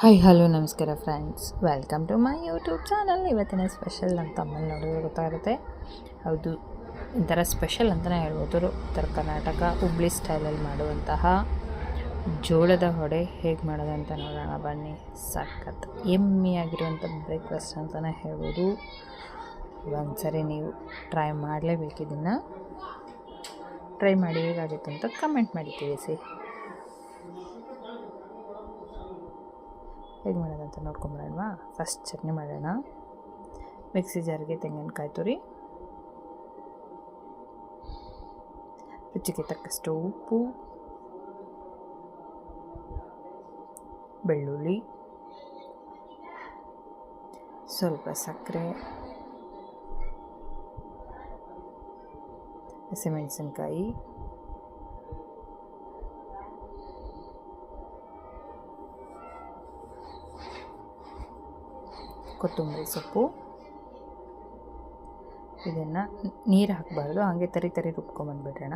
Hi hello ನಮಸ್ಕಾರ friends, welcome to my YouTube channel. ಇವತ್ತಿನ special ಅಂತ ತಮ್ಮಲ್ಲಿ ನೋಡಿದ್ರೆ ಗೊತ್ತಾಗುತ್ತೆ. ಹೌದು, ಒಂಥರ ಸ್ಪೆಷಲ್ ಅಂತಲೇ ಹೇಳ್ಬೋದು. ಉತ್ತರ ಕರ್ನಾಟಕ ಹುಬ್ಳಿ ಸ್ಟೈಲಲ್ಲಿ ಮಾಡುವಂತಹ ಜೋಳದ ವಡೆ ಹೇಗೆ ಮಾಡೋದಂತ ನೋಡೋಣ ಬನ್ನಿ. ಸಖತ್ ಯಮ್ಮಿಯಾಗಿರುವಂಥ ಬ್ರೇಕ್ಫಾಸ್ಟ್ ಅಂತಲೇ ಹೇಳ್ಬೋದು. ಒಂದ್ಸರಿ ನೀವು ಟ್ರೈ ಮಾಡಲೇಬೇಕು. ಇದನ್ನು ಟ್ರೈ ಮಾಡಿ ಹೇಗಾಗಿತ್ತು ಅಂತ ಕಮೆಂಟ್ ಮಾಡಿ ತಿಳಿಸಿ. ಹೇಗೆ ಮಾಡೋದಂತ ನೋಡ್ಕೊಂಬರೋಣವಾ. ಫಸ್ಟ್ ಚಟ್ನಿ ಮಾಡೋಣ. ಮಿಕ್ಸಿ ಜಾರ್ಗೆ ತೆಂಗಿನಕಾಯಿ ತುರಿ, ರುಚಿಗೆ ತಕ್ಕಷ್ಟು ಉಪ್ಪು, ಬೆಳ್ಳುಳ್ಳಿ, ಸ್ವಲ್ಪ ಸಕ್ಕರೆ, ಹಸಿಮೆಣಸಿನ್ಕಾಯಿ, ಕೊತ್ತಂಬರಿ ಸೊಪ್ಪು. ಇದನ್ನು ನೀರು ಹಾಕಬಾರ್ದು, ಹಾಗೆ ತರಿ ರುಬ್ಕೊಂಬಂದುಬಿಡೋಣ.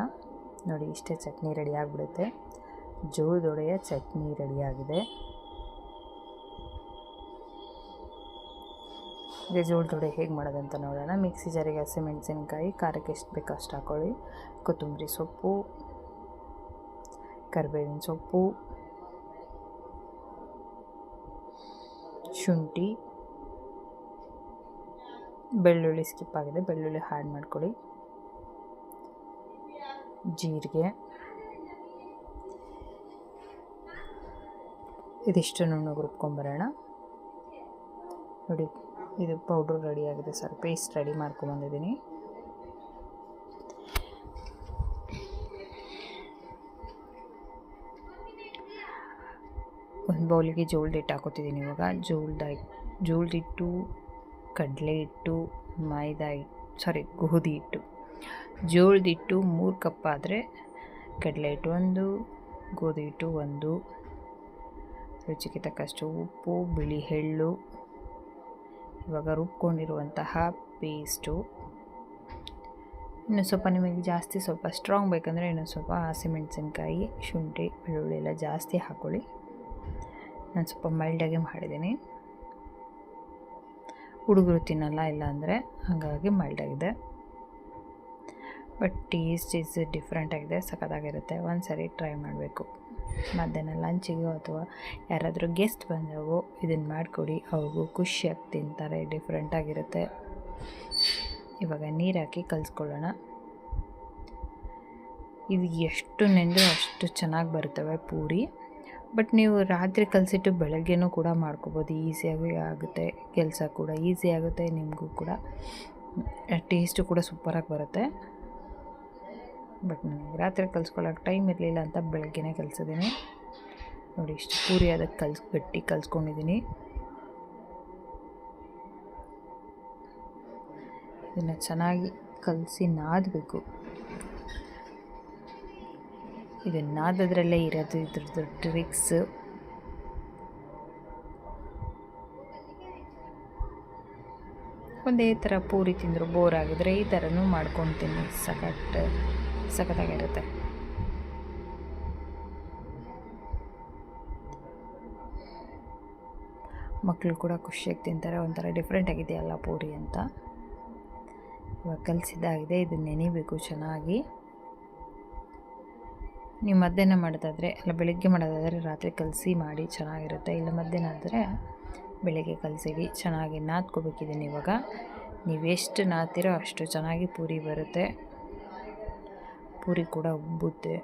ನೋಡಿ, ಇಷ್ಟೇ ಚಟ್ನಿ ರೆಡಿ ಆಗಿಬಿಡುತ್ತೆ. ಜೋಳದೊಡೆಯ ಚಟ್ನಿ ರೆಡಿಯಾಗಿದೆ. ಈಗ ಜೋಳದೊಡೆ ಹೇಗೆ ಮಾಡೋದಂತ ನೋಡೋಣ. ಮಿಕ್ಸಿ ಜಾರಿಗೆ ಹಸಿಮೆಣಸಿನ್ಕಾಯಿ, ಖಾರಕ್ಕೆ ಎಷ್ಟು ಬೇಕೋ ಅಷ್ಟು ಹಾಕ್ಕೊಳ್ಳಿ. ಕೊತ್ತಂಬರಿ ಸೊಪ್ಪು, ಕರಿಬೇವಿನ ಸೊಪ್ಪು, ಶುಂಠಿ, ಬೆಳ್ಳುಳ್ಳಿ ಸ್ಕಿಪ್ ಆಗಿದೆ, ಬೆಳ್ಳುಳ್ಳಿ ಆ್ಯಡ್ ಮಾಡ್ಕೊಳ್ಳಿ. ಜೀರಿಗೆ, ಇದಿಷ್ಟು ನುಣ್ಣಗೆ ರುಬ್ಕೊಂಬರೋಣ. ನೋಡಿ, ಇದು ಪೌಡ್ರ್ ರೆಡಿಯಾಗಿದೆ. ಸರ್, ಪೇಸ್ಟ್ ರೆಡಿ ಮಾಡ್ಕೊಂಬಂದಿದ್ದೀನಿ. ಒಂದು ಬೌಲಿಗೆ ಜೋಳದ ಹಿಟ್ಟು ಹಾಕೋತಿದ್ದೀನಿ. ಇವಾಗ ಜೋಳದ ಹಿಟ್ಟು, ಕಡಲೆ ಹಿಟ್ಟು, ಗೋಧಿ ಹಿಟ್ಟು. ಜೋಳದ ಹಿಟ್ಟು 3 ಕಪ್ ಆದರೆ ಕಡಲೆ ಹಿಟ್ಟು 1, ಗೋಧಿ ಹಿಟ್ಟು 1, ರುಚಿಗೆ ತಕ್ಕಷ್ಟು ಉಪ್ಪು, ಬಿಳಿ ಎಳ್ಳು, ಇವಾಗ ರುಬ್ಕೊಂಡಿರುವಂತಹ ಪೇಸ್ಟು. ಇನ್ನು ಸ್ವಲ್ಪ ನಿಮಗೆ ಜಾಸ್ತಿ ಸ್ವಲ್ಪ ಸ್ಟ್ರಾಂಗ್ ಬೇಕಂದರೆ ಇನ್ನೂ ಸ್ವಲ್ಪ ಹಸಿಮೆಣಸಿನ್ಕಾಯಿ, ಶುಂಠಿ, ಬೆಳ್ಳುಳ್ಳಿ ಎಲ್ಲ ಜಾಸ್ತಿ ಹಾಕ್ಕೊಳ್ಳಿ. ನಾನು ಸ್ವಲ್ಪ ಮೈಲ್ಡಾಗೆ ಮಾಡಿದ್ದೀನಿ. ಹುಡುಗರು ತಿನ್ನಲ್ಲ, ಇಲ್ಲ ಅಂದರೆ ಹಾಗಾಗಿ ಮೈಲ್ಡಾಗಿದೆ. ಬಟ್ ಟೇಸ್ಟ್ ಈಸ್ ಡಿಫ್ರೆಂಟ್ ಆಗಿದೆ, ಸಖತ್ತಾಗಿರುತ್ತೆ. ಒಂದು ಸರಿ ಟ್ರೈ ಮಾಡಬೇಕು. ಮಧ್ಯಾಹ್ನ ಲಂಚಿಗೋ ಅಥವಾ ಯಾರಾದರೂ ಗೆಸ್ಟ್ ಬಂದಾಗೋ ಇದನ್ನು ಮಾಡಿಕೊಡಿ, ಅವ್ರಿಗೂ ಖುಷಿಯಾಗಿ ತಿಂತಾರೆ. ಡಿಫ್ರೆಂಟಾಗಿರುತ್ತೆ. ಇವಾಗ ನೀರು ಹಾಕಿ ಕಲಿಸ್ಕೊಳ್ಳೋಣ. ಇದು ಎಷ್ಟು ನೆಂದರೂ ಅಷ್ಟು ಚೆನ್ನಾಗಿ ಬರ್ತವೆ ಪೂರಿ. ಬಟ್ ನೀವು ರಾತ್ರಿ ಕಲಸಿಟ್ಟು ಬೆಳಗ್ಗೆನೂ ಕೂಡ ಮಾಡ್ಕೋಬೋದು. ಈಸಿಯಾಗಿ ಆಗುತ್ತೆ, ಕೆಲಸ ಕೂಡ ಈಸಿ ಆಗುತ್ತೆ, ನಿಮಗೂ ಕೂಡ ಟೇಸ್ಟು ಕೂಡ ಸೂಪರಾಗಿ ಬರುತ್ತೆ. ಬಟ್ ನನಗೆ ರಾತ್ರಿ ಕಲಿಸ್ಕೊಳ್ಳೋಕೆ ಟೈಮ್ ಇರಲಿಲ್ಲ ಅಂತ ಬೆಳಗ್ಗೆನೇ ಕಲಿಸಿದ್ದೀನಿ. ನೋಡಿ, ಇಷ್ಟು ಪೂರಿ ಅದಕ್ಕೆ ಗಟ್ಟಿ ಕಲಿಸ್ಕೊಂಡಿದ್ದೀನಿ. ಇದನ್ನು ಚೆನ್ನಾಗಿ ಕಲಸಿ ನಾದಬೇಕು. ಇದನ್ನು ನಾದೋದ್ರಲ್ಲೇ ಇರೋದು ಇದ್ರದ್ದು ಟ್ರಿಕ್ಸ್. ಒಂದೇ ಥರ ಪೂರಿ ತಿಂದರೂ ಬೋರ್ ಆಗಿದ್ರೆ ಈ ಥರನೂ ಮಾಡ್ಕೊಂಡು ತಿನ್ನಿ. ಸಖತ್ತಾಗಿರುತ್ತೆ. ಮಕ್ಕಳು ಕೂಡ ಖುಷಿಯಾಗಿ ತಿಂತಾರೆ. ಒಂಥರ ಡಿಫ್ರೆಂಟ್ ಆಗಿದೆಯಲ್ಲ ಪೂರಿ ಅಂತ. ಇವಾಗ ಕಲಸಿದ್ದಾಗಿದೆ. ಇದನ್ನು ನೆನೆಯಬೇಕು ಚೆನ್ನಾಗಿ. ನೀವು ಮಧ್ಯಾಹ್ನ ಮಾಡೋದಾದರೆ, ಇಲ್ಲ ಬೆಳಗ್ಗೆ ಮಾಡೋದಾದರೆ ರಾತ್ರಿ ಕಲಸಿ ಮಾಡಿ ಚೆನ್ನಾಗಿರುತ್ತೆ. ಇಲ್ಲ ಮಧ್ಯಾಹ್ನ ಆದರೆ ಬೆಳಗ್ಗೆ ಕಲಸಿಡಿ. ಚೆನ್ನಾಗಿ ನಾದ್ಕೋಬೇಕಿದ್ದೀನಿ. ಇವಾಗ ನೀವು ಎಷ್ಟು ನಾದ್ತೀರೋ ಅಷ್ಟು ಚೆನ್ನಾಗಿ ಪೂರಿ ಬರುತ್ತೆ. ಪೂರಿ ಕೂಡ ಉಬ್ಬುತ್ತೆ.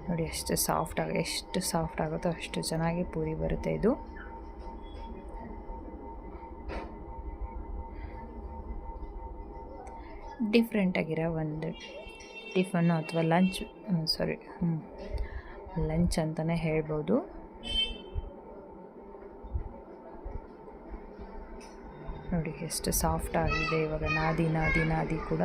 ನೋಡಿ, ಎಷ್ಟು ಸಾಫ್ಟ್ ಆಗುತ್ತೋ ಅಷ್ಟು ಚೆನ್ನಾಗಿ ಪೂರಿ ಬರುತ್ತೆ. ಇದು ಡಿಫ್ರೆಂಟಾಗಿರೋ ಒಂದು ಟಿಫನ್ನು ಅಥವಾ ಲಂಚ್ ಅಂತಲೇ ಹೇಳ್ಬೋದು. ನೋಡಿ, ಎಷ್ಟು ಸಾಫ್ಟ್ ಆಗಿದೆ. ಇವಾಗ ನಾದಿ ಕೂಡ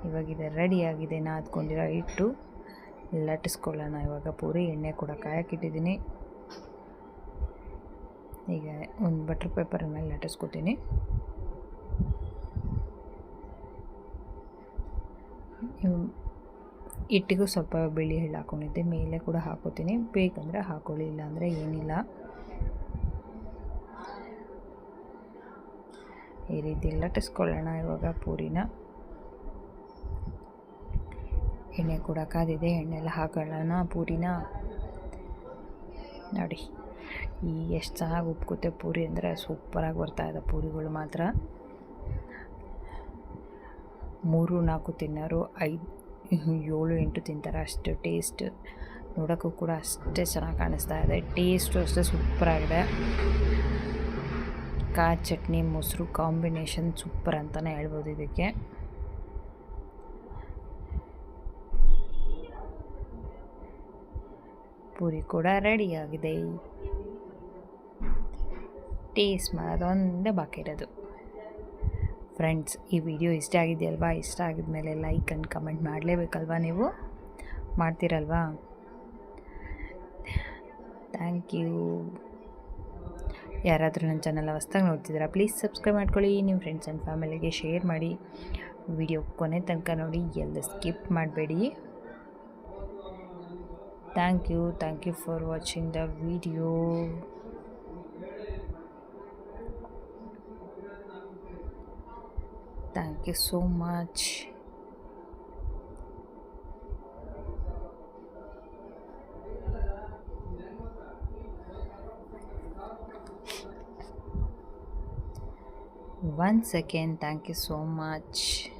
ಇವಾಗಿದೆ, ರೆಡಿಯಾಗಿದೆ. ನಾದ್ಕೊಂಡಿರೋ ಹಿಟ್ಟು ಲಟ್ಟಿಸ್ಕೊಳ್ಳೋಣ. ಇವಾಗ ಪೂರಿ ಎಣ್ಣೆ ಕೂಡ ಕಾಯಕ್ಕಿಟ್ಟಿದ್ದೀನಿ. ಈಗ ಒಂದು ಬಟರ್ ಪೇಪರ್ ಮೇಲೆ ಲಟ್ಟಿಸ್ಕೊತೀನಿ. ಹಿಟ್ಟಿಗೂ ಸ್ವಲ್ಪ ಬಿಳಿ ಎಳ್ಳು ಹಾಕ್ಕೊಂಡಿದ್ದೆ, ಮೇಲೆ ಕೂಡ ಹಾಕೋತೀನಿ. ಬೇಕಂದರೆ ಹಾಕೊಳ್ಳಿ, ಇಲ್ಲ ಅಂದರೆ ಏನಿಲ್ಲ. ಈ ರೀತಿ ಲಟ್ಟಿಸ್ಕೊಳ್ಳೋಣ. ಇವಾಗ ಪೂರಿನ ಎಣ್ಣೆ ಕೂಡ ಕಾದಿದೆ, ಎಣ್ಣೆಲ್ಲ ಹಾಕೊಳ್ಳೋಣ ಪೂರಿನ. ನೋಡಿ ಎಷ್ಟು ಚೆನ್ನಾಗಿ ಉಪ್ಕುತ್ತೆ ಪೂರಿ ಅಂದರೆ, ಸೂಪರಾಗಿ ಬರ್ತಾಯಿದೆ ಪೂರಿಗಳು ಮಾತ್ರ. 3-4 ತಿನ್ನೋರು 5-7-8 ತಿಂತಾರೆ, ಅಷ್ಟು ಟೇಸ್ಟ್. ನೋಡೋಕ್ಕೂ ಕೂಡ ಅಷ್ಟೇ ಚೆನ್ನಾಗಿ ಕಾಣಿಸ್ತಾ ಇದೆ, ಟೇಸ್ಟು ಅಷ್ಟೇ ಸೂಪರಾಗಿದೆ. ಕಾಯಿ ಚಟ್ನಿ ಮೊಸರು ಕಾಂಬಿನೇಷನ್ ಸೂಪರ್ ಅಂತಲೇ ಹೇಳ್ಬೋದು ಇದಕ್ಕೆ. ಪೂರಿ ಕೂಡ ರೆಡಿಯಾಗಿದೆ. ಟೇಸ್ಟ್ ಮಾಡೋದೊಂದೇ ಬಾಕಿ ಇರೋದು. ಫ್ರೆಂಡ್ಸ್, ಈ ವಿಡಿಯೋ ಇಷ್ಟ ಆಗಿದೆಯಲ್ವಾ? ಇಷ್ಟ ಆಗಿದ್ಮೇಲೆ ಲೈಕ್ ಆ್ಯಂಡ್ ಕಮೆಂಟ್ ಮಾಡಲೇಬೇಕಲ್ವಾ? ನೀವು ಮಾಡ್ತೀರಲ್ವಾ? Thank you. ಯಾರಾದರೂ ನನ್ನ ಚಾನಲ್ ಹೊಸ್ದಾಗಿ ನೋಡ್ತಿದ್ದೀರಾ, ಪ್ಲೀಸ್ ಸಬ್ಸ್ಕ್ರೈಬ್ ಮಾಡ್ಕೊಳ್ಳಿ. ನಿಮ್ಮ ಫ್ರೆಂಡ್ಸ್ ಆ್ಯಂಡ್ ಫ್ಯಾಮಿಲಿಗೆ ಶೇರ್ ಮಾಡಿ. ವಿಡಿಯೋ ಕೊನೆ ತನಕ ನೋಡಿ, ಎಲ್ಲ ಸ್ಕಿಪ್ ಮಾಡಬೇಡಿ. Thank you for watching the video. Thank you so much. Once again, thank you so much.